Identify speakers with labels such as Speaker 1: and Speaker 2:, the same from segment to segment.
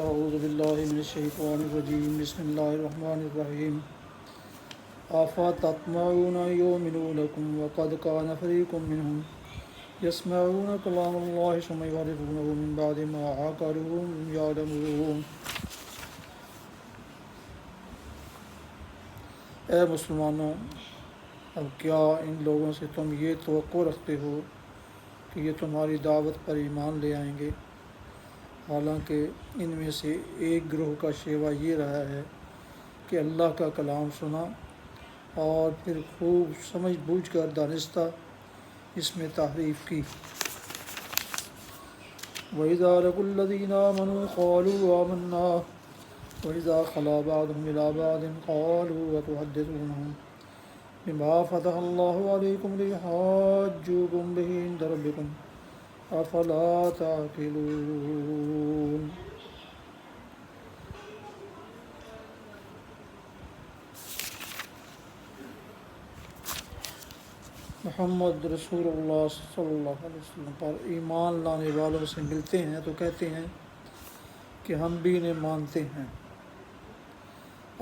Speaker 1: اعوذ باللہ من الشیطان الرجیم بسم اللہ الرحمن الرحیم افتطمعون ان یؤمنوا لکم وقد کان فریق منہم یسمعون کلام اللہ ثم یحرفونہ من بعد ما عقلوہ یعلمون۔ اے مسلمانوں، اب کیا ان لوگوں سے تم یہ توقع رکھتے ہو کہ یہ تمہاری دعوت پر ایمان لے آئیں گے، حالانکہ ان میں سے ایک گروہ کا شیوہ یہ رہا ہے کہ اللہ کا کلام سنا اور پھر خوب سمجھ بوجھ کر دانستہ اس میں تحریف کی۔ وَإِذَا لَقُوا الَّذِينَ آمَنُوا قَالُوا آمَنَّا وَإِذَا خَلَا بَعْضُهُمْ إِلَىٰ بَعْضٍ قَالُوا أَتُحَدِّثُونَهُم بِمَا فَتَحَ اللَّهُ عَلَيْكُمْ لِيُحَاجُّوكُم بِهِ عِندَ رَبِّكُمْ أَفَلَا تَعْقِلُونَ۔ محمد رسول اللہ صلی اللہ علیہ وسلم پر ایمان لانے والوں سے ملتے ہیں تو کہتے ہیں کہ ہم بھی انہیں مانتے ہیں،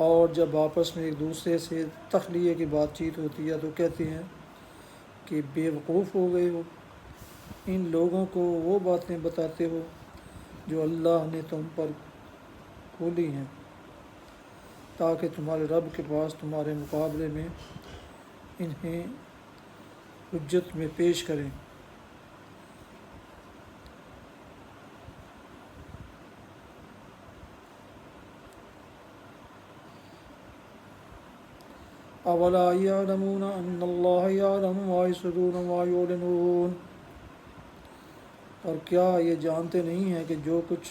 Speaker 1: اور جب آپس میں ایک دوسرے سے تخلیے کی بات چیت ہوتی ہے تو کہتے ہیں کہ بے وقوف ہو گئے ہو، ان لوگوں کو وہ باتیں بتاتے ہو جو اللہ نے تم پر کھولی ہیں، تاکہ تمہارے رب کے پاس تمہارے مقابلے میں انہیں حجت میں پیش کریں۔ اولا یعلمون ان اللہ یعلم ما یسرون وما یعلنون، اور کیا یہ جانتے نہیں ہیں کہ جو کچھ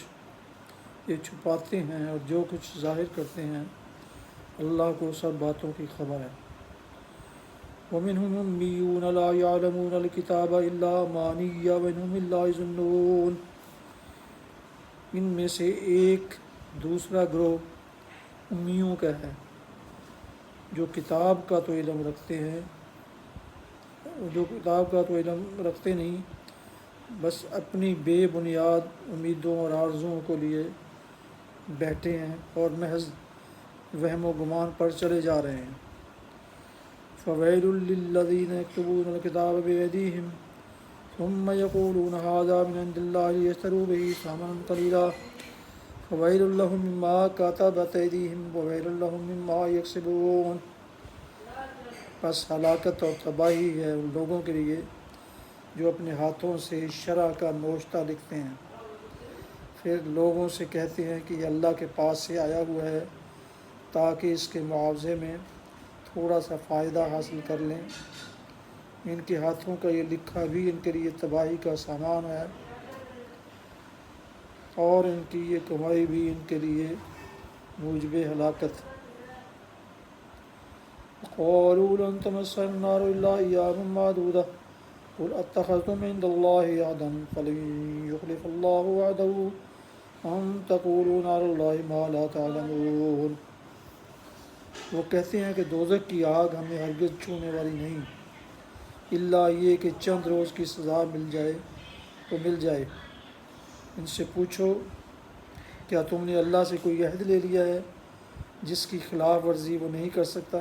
Speaker 1: یہ چھپاتے ہیں اور جو کچھ ظاہر کرتے ہیں اللہ کو سب باتوں کی خبر ہے۔ وَمِنْهُمْ أُمِّيُّونَ لَا يَعْلَمُونَ الْكِتَابَ إِلَّا أَمَانِيَّ وَإِنْ هُمْ إِلَّا يَظُنُّونَ، ان میں سے ایک دوسرا گروہ امیوں کا ہے جو کتاب کا تو علم رکھتے نہیں، بس اپنی بے بنیاد امیدوں اور آرزوؤں کو لیے بیٹھے ہیں اور محض وہم و گمان پر چلے جا رہے ہیں۔ فَوَيْلٌ لِّلَّذِينَ يَكْتُبُونَ الْكِتَابَ بِأَيْدِيهِمْ ثُمَّ يَقُولُونَ هَٰذَا مِنْ عِندِ اللَّهِ لِيَشْتَرُوا بِهِ ثَمَنًا قَلِيلًا فَوَيْلٌ لَّهُم مِّمَّا كَتَبَتْ أَيْدِيهِمْ وَوَيْلٌ لَّهُم مِّمَّا يَكْسِبُونَ۔ پس ہلاکت اور تباہی ہے ان لوگوں کے لیے جو اپنے ہاتھوں سے شرع کا نوشتہ لکھتے ہیں، پھر لوگوں سے کہتے ہیں کہ یہ اللہ کے پاس سے آیا ہوا ہے تاکہ اس کے معاوضے میں تھوڑا سا فائدہ حاصل کر لیں۔ ان کے ہاتھوں کا یہ لکھا بھی ان کے لیے تباہی کا سامان ہے، اور ان کی یہ کمائی بھی ان کے لیے موجب ہلاکت۔ قَالُوا لَن تَمَسَّنَا النَّارُ إِلَّا أَيَّامًا مَّعْدُودَةً قُلْ أَتَّخَذْتُمْ عِندَ اللَّهِ عَهْدًا فَلَن يُخْلِفَ اللَّهُ وَعْدَهُ أَمْ تَقُولُونَ عَلَى اللَّهِ مَا لَا تَعْلَمُونَ۔ وہ کہتے ہیں کہ دوزخ کی آگ ہمیں ہرگز چھونے والی نہیں، الا یہ کہ چند روز کی سزا مل جائے تو مل جائے۔ ان سے پوچھو، کیا تم نے اللہ سے کوئی عہد لے لیا ہے جس کی خلاف ورزی وہ نہیں کر سکتا،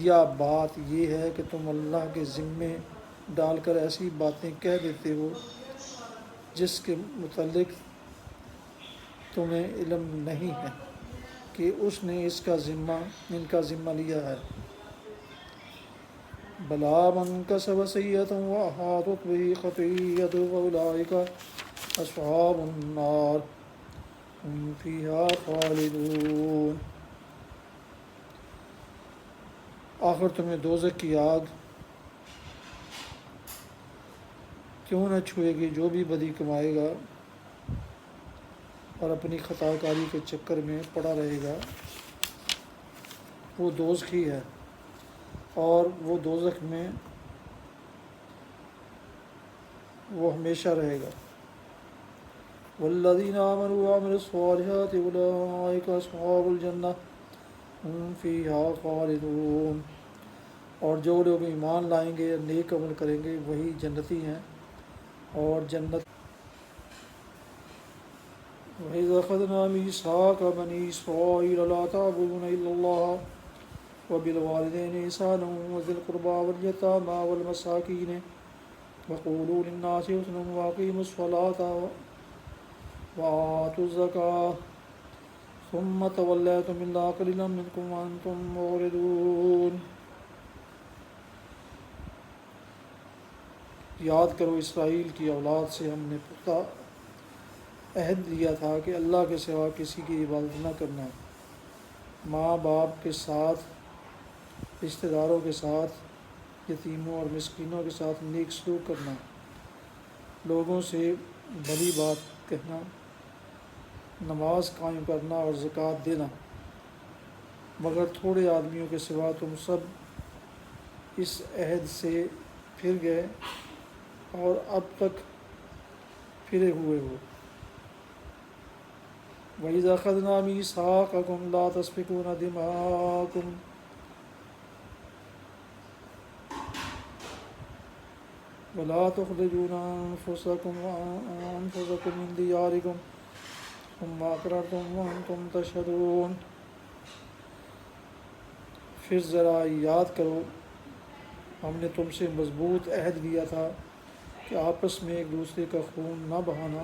Speaker 1: یا بات یہ ہے کہ تم اللہ کے ذمے ڈال کر ایسی باتیں کہہ دیتے ہو جس کے متعلق تمہیں علم نہیں ہے کہ اس نے ان کا ذمہ لیا ہے۔ بَلَىٰ مَن كَسَبَ سَيِّئَةً وَأَحَاطَتْ بِهِ خَطِيئَتُهُ فَأُولَٰئِكَ أَصْحَابُ النَّارِ هُمْ فِيهَا خَالِدُونَ۔ آخر تمہیں دوزخ کی آگ کیوں نہ چھوئے گی؟ جو بھی بدی کمائے گا اور اپنی خطا کاری کے چکر میں پڑا رہے گا وہ دوزخی ہے، اور وہ دوزخ میں وہ ہمیشہ رہے گا۔ وَالَّذِينَ آمَنُوا وَعَمِلُوا الصَّالِحَاتِ أُولَٰئِكَ أَصْحَابُ الْجَنَّةِ هُمْ فِيهَا خَالِدُونَ، اور جو لوگ ایمان لائیں گے اور نیک عمل کریں گے وہی جنتی ہیں، اور جنت وَإِذَا أَخَذْنَا مِيثَاقَ بَنِي إِسْرَائِيلَ لَا تَعْبُدُونَ إِلَّا اللَّهَ وَبِالْوَالِدَيْنِ إِحْسَانًا وَذِي الْقُرْبَى وَالْيَتَامَى وَالْمَسَاكِينِ وَقُولُوا لِلنَّاسِ حُسْنًا وَأَقِيمُوا الصَّلَاةَ وَآتُوا الزَّكَاةَ ثُمَّ تَوَلَّيْتُمْ إِلَّا قَلِيلًا مِنْكُمْ وَأَنْتُمْ مُعْرِضُونَ۔ یاد کرو اسرائیل کی اولاد سے ہم نے پختہ عہد لیا تھا کہ اللہ کے سوا کسی کی عبادت نہ کرنا، ماں باپ کے ساتھ، رشتہ داروں کے ساتھ، یتیموں اور مسکینوں کے ساتھ نیک سلوک کرنا، لوگوں سے بھلی بات کہنا، نماز قائم کرنا اور زکوٰۃ دینا، مگر تھوڑے آدمیوں کے سوا تم سب اس عہد سے پھر گئے اور اب تک پھرے ہوئے ہو۔ وَإِذَا أَخَذْنَا مِيثَاقَكُمْ لَا تَسْفِكُونَ دِمَاءَكُمْ وَلَا تُخْرِجُونَ أَنفُسَكُم مِّن دِيَارِكُمْ ثُمَّ أَقْرَرْتُمْ وَأَنْتُمْ تَشْهَدُونَ۔ پھر ذرا یاد کرو، ہم نے تم سے مضبوط عہد لیا تھا کہ آپس میں ایک دوسرے کا خون نہ بہانا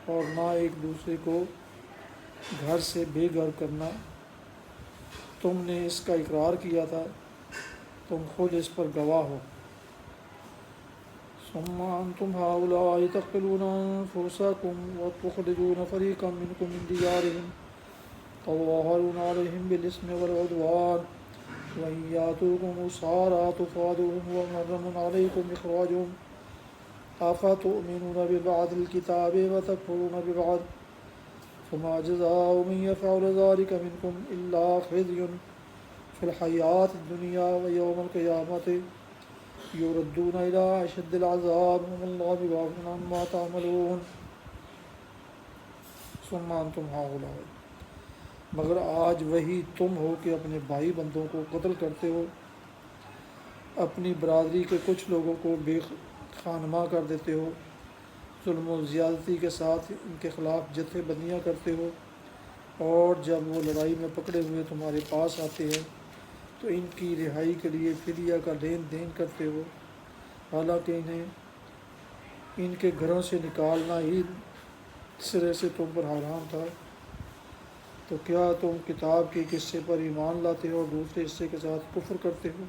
Speaker 1: اور نہ ایک دوسرے کو گھر سے بے گھر کرنا۔ تم نے اس کا اقرار کیا تھا، تم خود اس پر گواہ ہو۔ ثم أنتم هؤلاء تقتلون أنفسكم وتخرجون فريقا منكم من ديارهم تظاهرون عليهم بالإثم والعدوان وإن يأتوكم أسارى تفادوهم ومحرم عليكم إخراجهم أفتؤمنون ببعض الكتاب وتكفرون ببعض فما جزاء من يفعل ذلك منكم إلا خزي في الحياة الدنيا ويوم القيامة يردون إلى أشد العذاب وما الله بغافل عما تعملون۔ ثم أنتم هؤلاء، مگر آج وہی تم ہو کہ اپنے بھائی بندوں کو قتل کرتے ہو، اپنی برادری کے کچھ لوگوں کو بے خانماں کر دیتے ہو، ظلم و زیادتی کے ساتھ ان کے خلاف جتھے بندیاں کرتے ہو، اور جب وہ لڑائی میں پکڑے ہوئے تمہارے پاس آتے ہیں تو ان کی رہائی کے لیے فدیہ کا لین دین کرتے ہو، حالانکہ انہیں ان کے گھروں سے نکالنا ہی سرے سے تم پر حرام تھا۔ تو کیا تم کتاب کے ایک حصے پر ایمان لاتے ہو اور دوسرے حصے کے ساتھ کفر کرتے ہو؟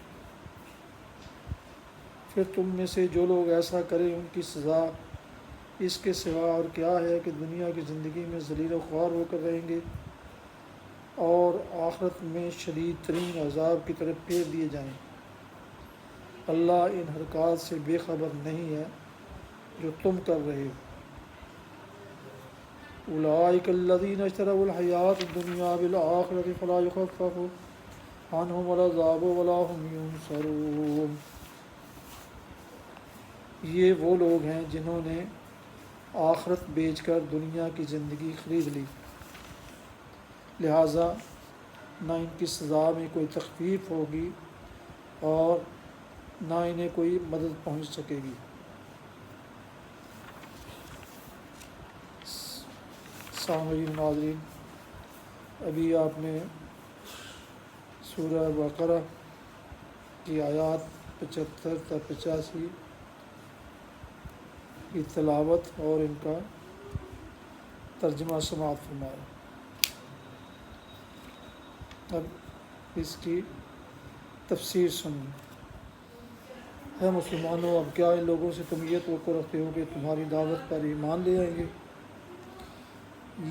Speaker 1: پھر تم میں سے جو لوگ ایسا کریں ان کی سزا اس کے سوا اور کیا ہے کہ دنیا کی زندگی میں ذلیل و خوار ہو کر رہیں گے اور آخرت میں شدید ترین عذاب کی طرف پھیر دیے جائیں۔ اللہ ان حرکات سے بے خبر نہیں ہے جو تم کر رہے ہو۔ اولئک الذین اشتروا الحیاۃ الدنیا بالآخرۃ فلا یخفف عنہم العذاب ولا هم ینصرون۔ یہ وہ لوگ ہیں جنہوں نے آخرت بیچ کر دنیا کی زندگی خرید لی، لہٰذا نہ ان کی سزا میں کوئی تخفیف ہوگی اور نہ انہیں کوئی مدد پہنچ سکے گی۔ سامعین ناظرین، ابھی آپ نے سورہ بقرہ کی آیات 75 تا 85 کی تلاوت اور ان کا ترجمہ سماعت فرمایا۔ اب اس کی تفسیر سنیں۔ ہے مسلمانوں، اب کیا ان لوگوں سے تم یہ توقع رکھتے ہو کہ تمہاری دعوت پر ایمان لے آئیں گے؟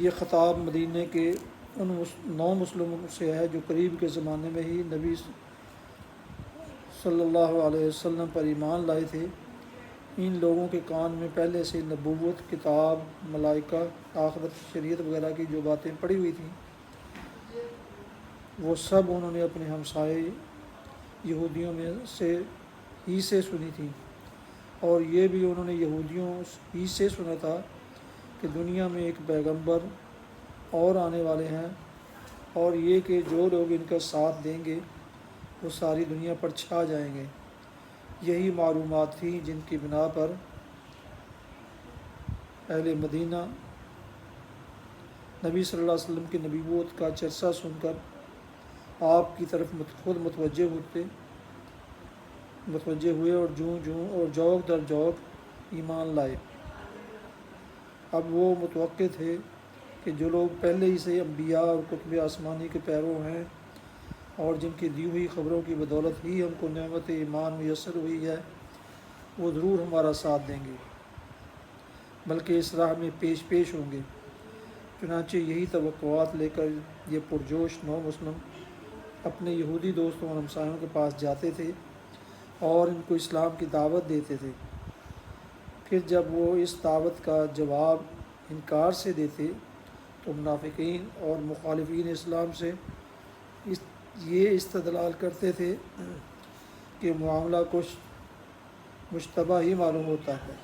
Speaker 1: یہ خطاب مدینے کے ان 9 مسلموں سے ہے جو قریب کے زمانے میں ہی نبی صلی اللہ علیہ وسلم پر ایمان لائے تھے۔ ان لوگوں کے کان میں پہلے سے نبوت، کتاب، ملائکہ، آخرت، شریعت وغیرہ کی جو باتیں پڑھی ہوئی تھیں وہ سب انہوں نے اپنے ہمسائے یہودیوں میں سے ہی سے سنی تھیں، اور یہ بھی انہوں نے یہودیوں ہی سے سنا تھا کہ دنیا میں ایک پیغمبر اور آنے والے ہیں، اور یہ کہ جو لوگ ان کا ساتھ دیں گے وہ ساری دنیا پر چھا جائیں گے۔ یہی معلومات تھیں جن کی بنا پر اہل مدینہ نبی صلی اللہ علیہ وسلم کی نبوت کا چرچا سن کر آپ کی طرف خود متوجہ ہوئے اور جوں اور جوق در جوق ایمان لائے۔ اب وہ متوقع تھے کہ جو لوگ پہلے ہی سے انبیاء اور کتب آسمانی کے پیرو ہیں اور جن کی دی ہوئی خبروں کی بدولت ہی ہم کو نعمت ایمان میسر ہوئی ہے، وہ ضرور ہمارا ساتھ دیں گے، بلکہ اس راہ میں پیش ہوں گے۔ چنانچہ یہی توقعات لے کر یہ پرجوش نو مسلم اپنے یہودی دوستوں اور ہمسایوں کے پاس جاتے تھے اور ان کو اسلام کی دعوت دیتے تھے۔ پھر جب وہ اس دعوت کا جواب انکار سے دیتے تو منافقین اور مخالفین اسلام سے یہ استدلال کرتے تھے کہ معاملہ کچھ مشتبہ ہی معلوم ہوتا ہے،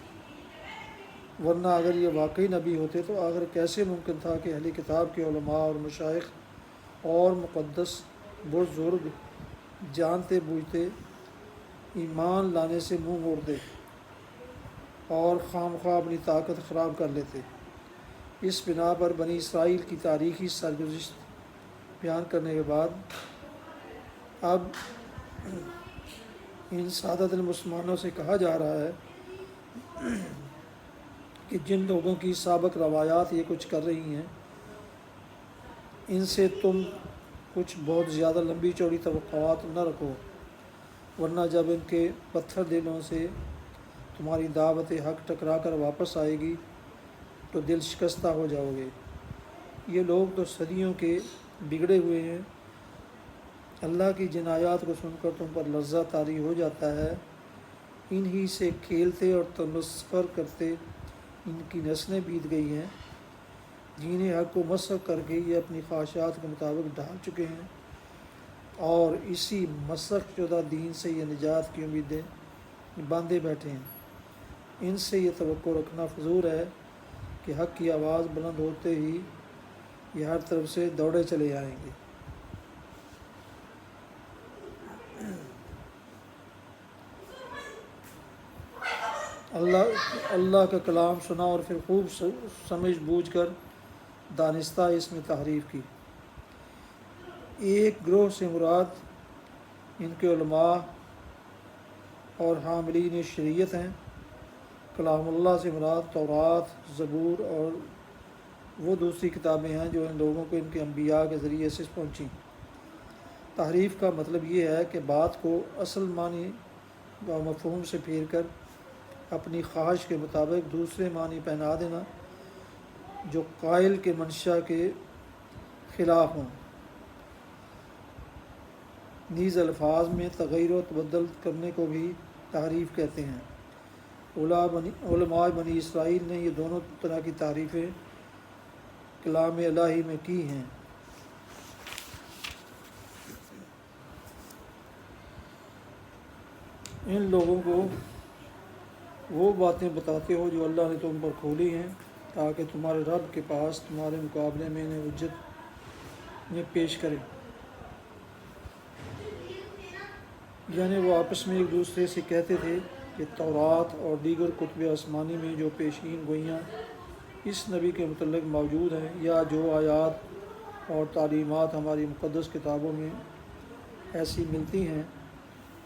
Speaker 1: ورنہ اگر یہ واقعی نبی ہوتے تو آخر کیسے ممکن تھا کہ اہل کتاب کے علماء اور مشائخ اور مقدس بزرگ جانتے بوجھتے ایمان لانے سے منہ موڑ دے اور خام خواہ اپنی طاقت خراب کر لیتے۔ اس بنا پر بنی اسرائیل کی تاریخی سرگزشت بیان کرنے کے بعد اب ان سعادت المسلمانوں سے کہا جا رہا ہے کہ جن لوگوں کی سابق روایات یہ کچھ کر رہی ہیں، ان سے تم کچھ بہت زیادہ لمبی چوڑی توقعات نہ رکھو، ورنہ جب ان کے پتھر دلوں سے تمہاری دعوت حق ٹکرا کر واپس آئے گی تو دل شکستہ ہو جاؤ گے۔ یہ لوگ تو صدیوں کے بگڑے ہوئے ہیں، اللہ کی جن آیات کو سن کر تم پر لرزہ طاری ہو جاتا ہے، انہی سے کھیلتے اور تمسخر کرتے ان کی نسلیں بیت گئی ہیں، جنہیں حق کو مسخ کر کے یہ اپنی خواہشات کے مطابق ڈھال چکے ہیں اور اسی مسخ شدہ دین سے یہ نجات کی امیدیں باندھے بیٹھے ہیں۔ ان سے یہ توقع رکھنا فضول ہے کہ حق کی آواز بلند ہوتے ہی یہ ہر طرف سے دوڑے چلے آئیں گے۔ اللہ کا کلام سنا اور پھر خوب سمجھ بوجھ کر دانستہ اس میں تحریف کی۔ ایک گروہ سے مراد ان کے علماء اور حاملین شریعت ہیں، کلام اللہ سے مراد تورات، زبور اور وہ دوسری کتابیں ہیں جو ان لوگوں کو ان کے انبیاء کے ذریعے سے پہنچیں۔ تحریف کا مطلب یہ ہے کہ بات کو اصل معنی و مفہوم سے پھیر کر اپنی خواہش کے مطابق دوسرے معنی پہنا دینا جو قائل کے منشا کے خلاف ہوں۔ نیز الفاظ میں تغیر و تبدل کرنے کو بھی تحریف کہتے ہیں۔ علماء بنی اسرائیل نے یہ دونوں طرح کی تعریفیں کلام الہی میں کی ہیں۔ ان لوگوں کو وہ باتیں بتاتے ہو جو اللہ نے تم پر کھولی ہیں تاکہ تمہارے رب کے پاس تمہارے مقابلے میں انہیں حجت میں پیش کریں۔ یعنی وہ آپس میں ایک دوسرے سے کہتے تھے کہ تورات اور دیگر کتب آسمانی میں جو پیشین گوئیاں اس نبی کے متعلق موجود ہیں، یا جو آیات اور تعلیمات ہماری مقدس کتابوں میں ایسی ملتی ہیں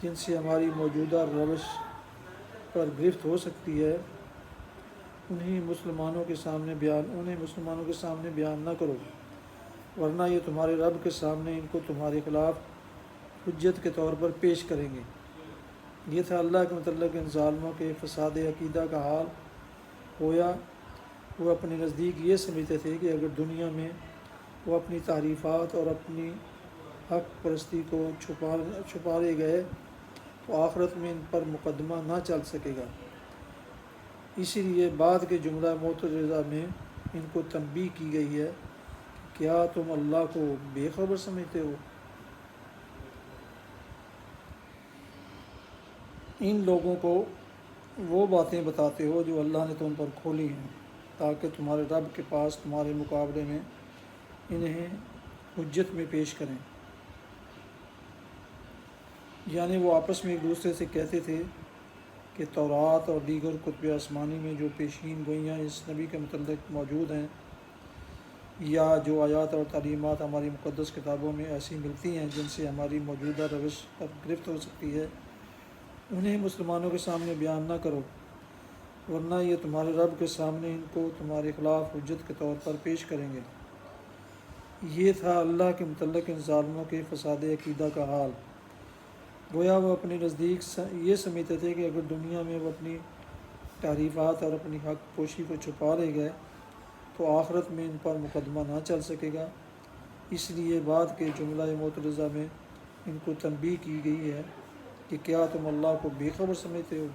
Speaker 1: جن سے ہماری موجودہ روش پر گرفت ہو سکتی ہے، انہیں مسلمانوں کے سامنے بیان نہ کرو، ورنہ یہ تمہارے رب کے سامنے ان کو تمہارے خلاف حجت کے طور پر پیش کریں گے۔ یہ تھا اللہ کے متعلق ان ظالموں کے فساد عقیدہ کا حال۔ گویا وہ اپنے نزدیک یہ سمجھتے تھے کہ اگر دنیا میں وہ اپنی تعریفات اور اپنی حق پرستی کو چھپارے گئے تو آخرت میں ان پر مقدمہ نہ چل سکے گا۔ اسی لیے بعد کے جملہ معترضہ میں ان کو تنبیہ کی گئی ہے کہ کیا تم اللہ کو بے خبر سمجھتے ہو؟ ان لوگوں کو وہ باتیں بتاتے ہو جو اللہ نے تم پر کھولی ہیں تاکہ تمہارے رب کے پاس تمہارے مقابلے میں انہیں حجت میں پیش کریں۔ یعنی وہ آپس میں ایک دوسرے سے کہتے تھے کہ تورات اور دیگر کتب آسمانی میں جو پیشین گوئیاں اس نبی کے متعلق موجود ہیں، یا جو آیات اور تعلیمات ہماری مقدس کتابوں میں ایسی ملتی ہیں جن سے ہماری موجودہ روش پر گرفت ہو سکتی ہے، انہیں مسلمانوں کے سامنے بیان نہ کرو، ورنہ یہ تمہارے رب کے سامنے ان کو تمہارے خلاف حجت کے طور پر پیش کریں گے۔ یہ تھا اللہ کے متعلق ان ظالموں کے فساد عقیدہ کا حال۔ گویا وہ اپنے نزدیک یہ سمجھتے تھے کہ اگر دنیا میں وہ اپنی تعریفات اور اپنی حق پوشی کو چھپا لے گئے تو آخرت میں ان پر مقدمہ نہ چل سکے گا۔ اس لیے بعد کے جملہ معترضہ میں ان کو تنبیہ کی گئی ہے کہ کیا تم اللہ کو بے خبر سمجھتے ہو؟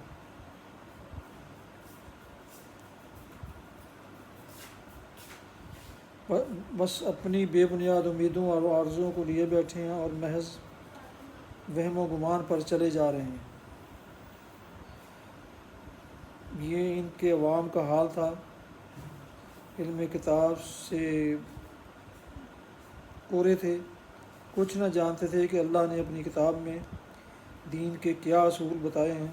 Speaker 1: بس اپنی بے بنیاد امیدوں اور آرزوؤں کو لیے بیٹھے ہیں اور محض وہم و گمان پر چلے جا رہے ہیں۔ یہ ان کے عوام کا حال تھا۔ علم کتاب سے کورے تھے، کچھ نہ جانتے تھے کہ اللہ نے اپنی کتاب میں دین کے کیا اصول بتائے ہیں،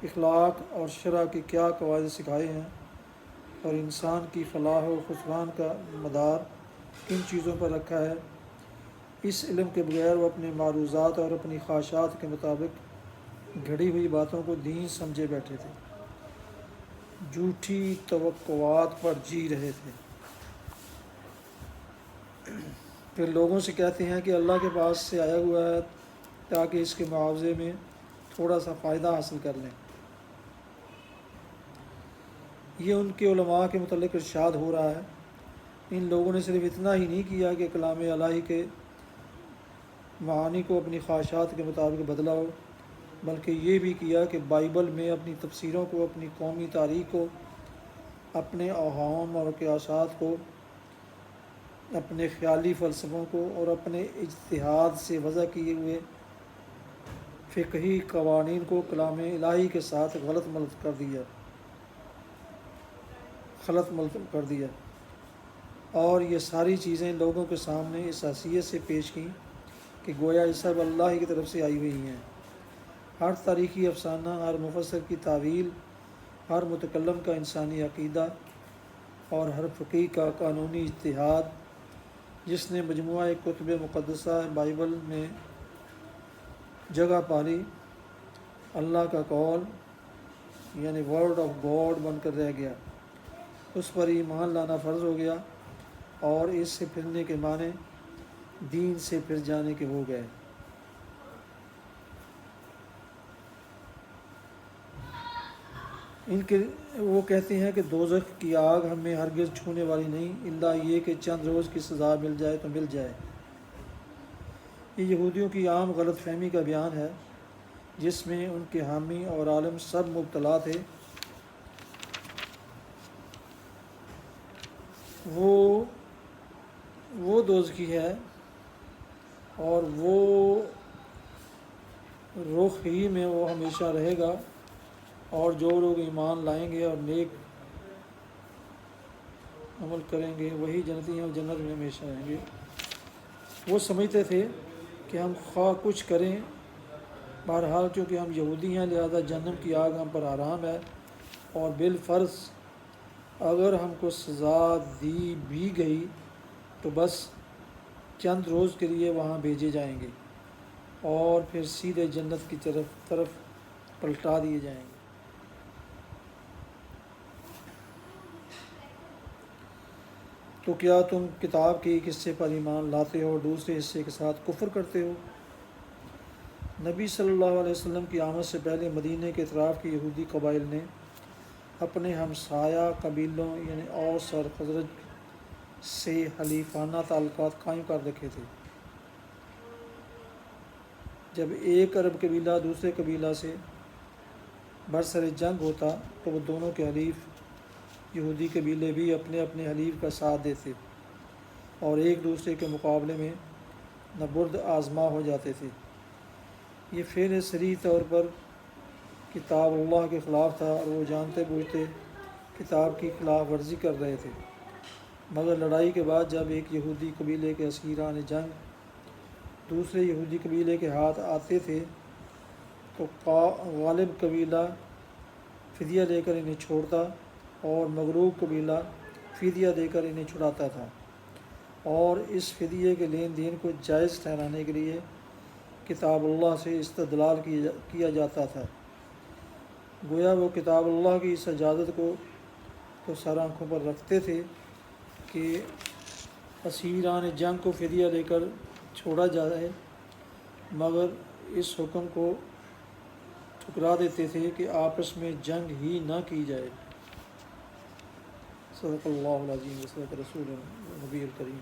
Speaker 1: اخلاق اور شرع کے کیا قواعد سکھائے ہیں، اور انسان کی فلاح و خسران کا مدار کن چیزوں پر رکھا ہے۔ اس علم کے بغیر وہ اپنے معروضات اور اپنی خواہشات کے مطابق گھڑی ہوئی باتوں کو دین سمجھے بیٹھے تھے، جھوٹی توقعات پر جی رہے تھے۔ پھر لوگوں سے کہتے ہیں کہ اللہ کے پاس سے آیا ہوا ہے تاکہ اس کے معاوضے میں تھوڑا سا فائدہ حاصل کر لیں۔ یہ ان کے علماء کے متعلق ارشاد ہو رہا ہے۔ ان لوگوں نے صرف اتنا ہی نہیں کیا کہ کلام الہی کے معانی کو اپنی خواہشات کے مطابق بدلا ہو، بلکہ یہ بھی کیا کہ بائبل میں اپنی تفسیروں کو، اپنی قومی تاریخ کو، اپنے اوہام اور قیاسات کو، اپنے خیالی فلسفوں کو اور اپنے اجتہاد سے وضع کیے ہوئے فقہی قوانین کو کلام الہی کے ساتھ خلط ملط کر دیا، اور یہ ساری چیزیں لوگوں کے سامنے اس حیثیت سے پیش کیں کہ گویا یہ سب اللہ ہی کی طرف سے آئی ہوئی ہیں۔ ہر تاریخی افسانہ، ہر مفسر کی تعویل، ہر متکلم کا انسانی عقیدہ اور ہر فقیہ کا قانونی اجتہاد جس نے مجموعہ کتب مقدسہ بائبل میں جگہ پالی، اللہ کا قول یعنی ورڈ آف گاڈ بن کر رہ گیا، اس پر ایمان لانا فرض ہو گیا، اور اس سے پھرنے کے معنی دین سے پھر جانے کے ہو گئے۔ وہ کہتے ہیں کہ دوزخ کی آگ ہمیں ہرگز چھونے والی نہیں، الا یہ کہ چند روز کی سزا مل جائے تو مل جائے۔ یہ یہودیوں کی عام غلط فہمی کا بیان ہے جس میں ان کے حامی اور عالم سب مبتلا تھے۔ وہ دوزخی ہے اور وہ رخ ہی میں وہ ہمیشہ رہے گا، اور جو لوگ ایمان لائیں گے اور نیک عمل کریں گے وہی جنتی ہیں اور جنت میں ہمیشہ رہیں گے۔ وہ سمجھتے تھے کہ ہم خواہ کچھ کریں، بہرحال چونکہ ہم یہودی ہیں لہذا جہنم کی آگ ہم پر حرام ہے، اور بالفرض اگر ہم کو سزا دی بھی گئی تو بس چند روز کے لیے وہاں بھیجے جائیں گے اور پھر سیدھے جنت کی طرف پلٹا دیے جائیں گے۔ تو کیا تم کتاب کے ایک حصے پر ایمان لاتے ہو اور دوسرے حصے کے ساتھ کفر کرتے ہو؟ نبی صلی اللہ علیہ وسلم کی آمد سے پہلے مدینہ کے اطراف کے یہودی قبائل نے اپنے ہمسایہ قبیلوں یعنی اوس اور خزرج سے حلیفانہ تعلقات قائم کر رکھے تھے۔ جب ایک عرب قبیلہ دوسرے قبیلہ سے برسر جنگ ہوتا تو وہ دونوں کے حلیف یہودی قبیلے بھی اپنے اپنے حلیف کا ساتھ دیتے اور ایک دوسرے کے مقابلے میں نبرد آزما ہو جاتے تھے۔ یہ فعل صریح طور پر کتاب اللہ کے خلاف تھا اور وہ جانتے بوجھتے کتاب کی خلاف ورزی کر رہے تھے، مگر لڑائی کے بعد جب ایک یہودی قبیلے کے اسیران جنگ دوسرے یہودی قبیلے کے ہاتھ آتے تھے تو غالب قبیلہ فدیہ دے کر انہیں چھوڑتا اور مغلوب قبیلہ فدیہ دے کر انہیں چھڑاتا تھا۔ اور اس فدیے کے لین دین کو جائز ٹھہرانے کے لیے کتاب اللہ سے استدلال کیا جاتا تھا۔ گویا وہ کتاب اللہ کی اس اجازت کو تو سر آنکھوں پر رکھتے تھے کہ اسیران جنگ کو فدیہ لے کر چھوڑا جائے، مگر اس حکم کو ٹھکرا دیتے تھے کہ آپس میں جنگ ہی نہ کی جائے۔ صدق اللہ العظیم و صدق رسول نبی الکریم۔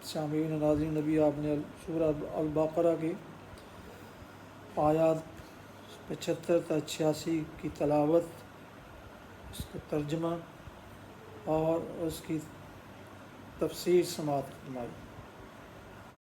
Speaker 1: سامعین ناظرین، نبی آپ نے سورہ البقرہ کی آیات 75 تا 86 کی تلاوت، اس کا ترجمہ اور اس کی تفسیر سماعت فرمائی۔